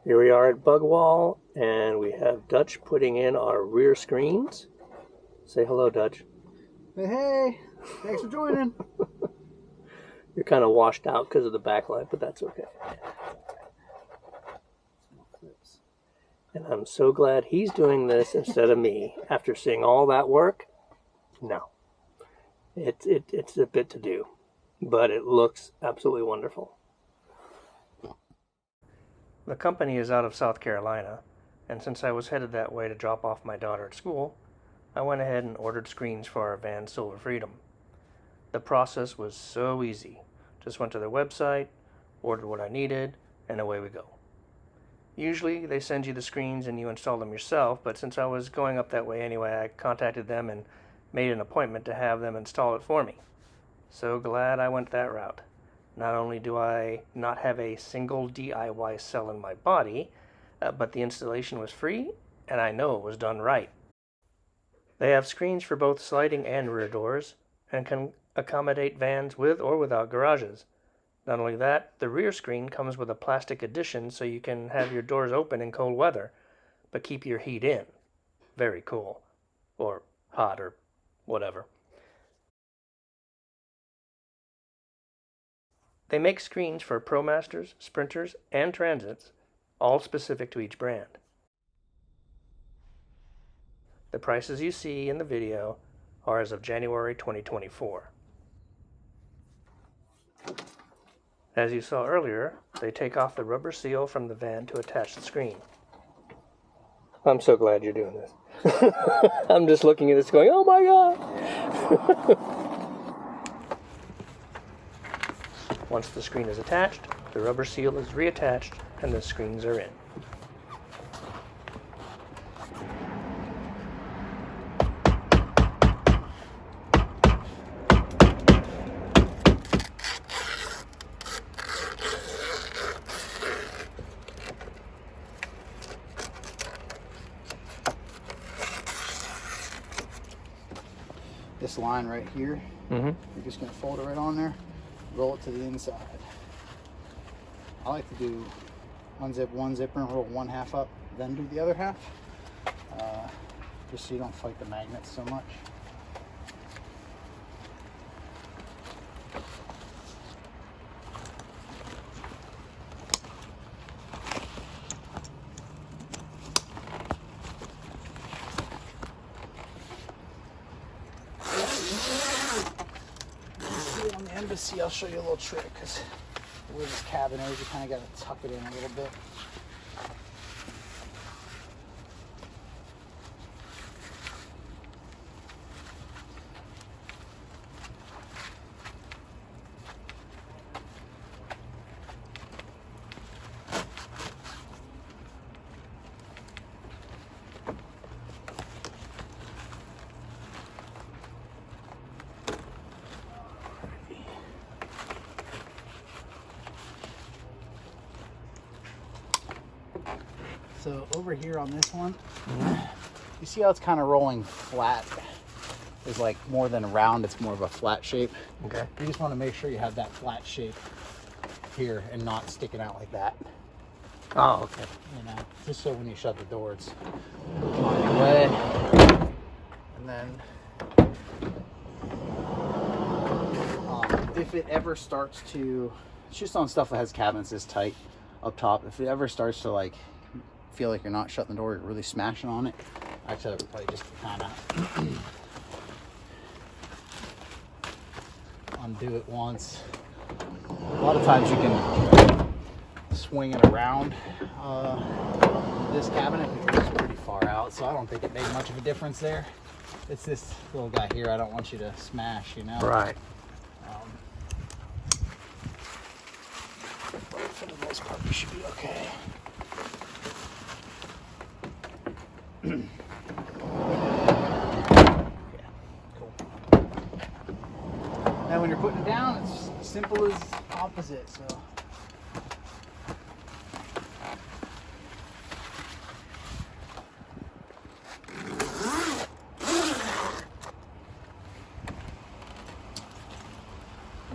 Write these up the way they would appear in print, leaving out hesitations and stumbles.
Here we are at Bugwall, and we have Dutch putting in our rear screens. Say hello, Dutch. Hey, thanks for joining. You're kind of washed out because of the backlight, but that's okay. And I'm so glad he's doing this instead of me. After seeing all that work, no. It's a bit to do, but it looks absolutely wonderful. The company is out of South Carolina, and since I was headed that way to drop off my daughter at school, I went ahead and ordered screens for our van Silver Freedom. The process was so easy. Just went to their website, ordered what I needed, and away we go. Usually they send you the screens and you install them yourself, but since I was going up that way anyway, I contacted them and made an appointment to have them install it for me. So glad I went that route. Not only do I not have a single DIY cell in my body, but the installation was free, and I know it was done right. They have screens for both sliding and rear doors, and can accommodate vans with or without garages. Not only that, the rear screen comes with a plastic addition so you can have your doors open in cold weather, but keep your heat in. Very cool. Or hot, or whatever. They make screens for ProMasters, Sprinters, and Transits, all specific to each brand. The prices you see in the video are as of January 2024. As you saw earlier, they take off the rubber seal from the van to attach the screen. I'm so glad you're doing this. I'm just looking at this going, oh my god! Once the screen is attached, the rubber seal is reattached and the screens are in. This line right here, you're just going to fold it right on there, roll it to the inside. I like to do unzip one zipper and roll one half up, then do the other half, just so you don't fight the magnets so much. On the Embassy, I'll show you a little trick, because where this cabin is, you kind of got to tuck it in a little bit. So over here on this one, you see how it's kind of rolling flat? It's like more than a round, it's more of a flat shape. Okay. You just want to make sure you have that flat shape here and not sticking out like that. Oh, okay. You know, just so when you shut the door, it's on your way. And then, if it ever starts to, it's just on stuff that has cabinets this tight up top. If it ever starts to like feel like you're not shutting the door, you're really smashing on it, actually I would probably just kind of undo it once. A lot of times you can swing it around this cabinet because it's pretty far out, so I don't think it made much of a difference there. It's this little guy here I don't want you to smash, you know? Right. For the most part, you should be okay. Yeah, cool. Now when you're putting it down, it's as simple as opposite, so.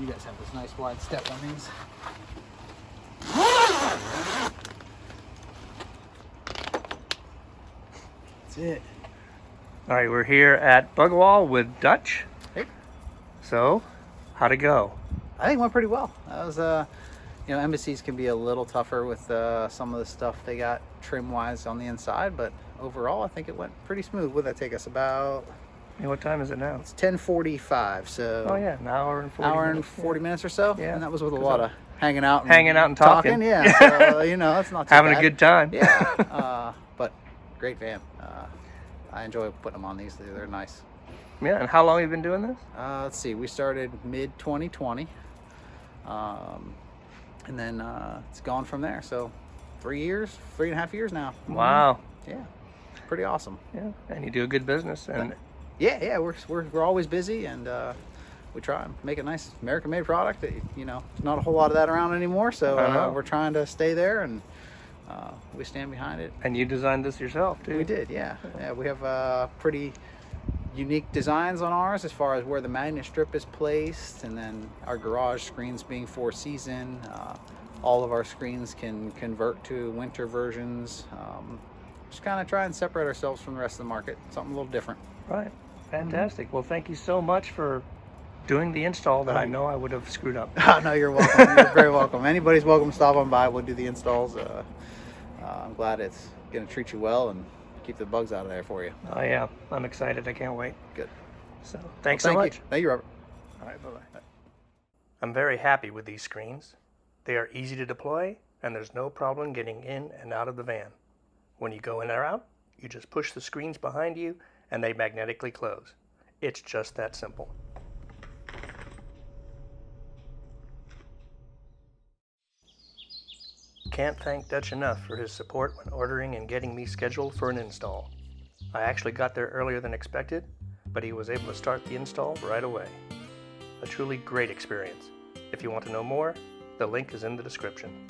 You guys have this nice wide step on these. That's it. All right, we're here at Bugwall with Dutch. Hey. So, how'd it go? I think it went pretty well. That was, embassies can be a little tougher with some of the stuff they got trim-wise on the inside, but overall, I think it went pretty smooth. Would that take us about? Hey, what time is it now? It's 10:45, so. Oh yeah, an hour and 40 hour minutes. and 40 minutes or so. Yeah. And that was with a 'Cause lot of hanging out and talking. Yeah, so, it's not too Having bad. a good time. Yeah, but great van. I enjoy putting them on these. They're nice. Yeah, and how long have you been doing this? Let's see, we started mid 2020, and then it's gone from there. So 3.5 years now. Wow. Yeah, pretty awesome. Yeah, and you do a good business. And Yeah, we're always busy, and we try and make a nice American-made product. That, not a whole lot of that around anymore. So I know. we're trying to stay there, and we stand behind it. And you designed this yourself too? We did, yeah. Yeah, we have pretty unique designs on ours as far as where the magnet strip is placed, and then our garage screens being 4-season. All of our screens can convert to winter versions. Just kind of try and separate ourselves from the rest of the market. Something a little different. Right. Fantastic. Well, thank you so much for doing the install that I know I would have screwed up. Oh, no, you're welcome. You're very welcome. Anybody's welcome to stop on by. We'll do the installs. I'm glad it's going to treat you well and keep the bugs out of there for you. Oh yeah, I'm excited. I can't wait. Good. So thanks Well, so thank much. you. Thank you, Robert. All right, bye-bye. I'm very happy with these screens. They are easy to deploy, and there's no problem getting in and out of the van. When you go in or out, you just push the screens behind you, and they magnetically close. It's just that simple. Can't thank Dutch enough for his support when ordering and getting me scheduled for an install. I actually got there earlier than expected, but he was able to start the install right away. A truly great experience. If you want to know more, the link is in the description.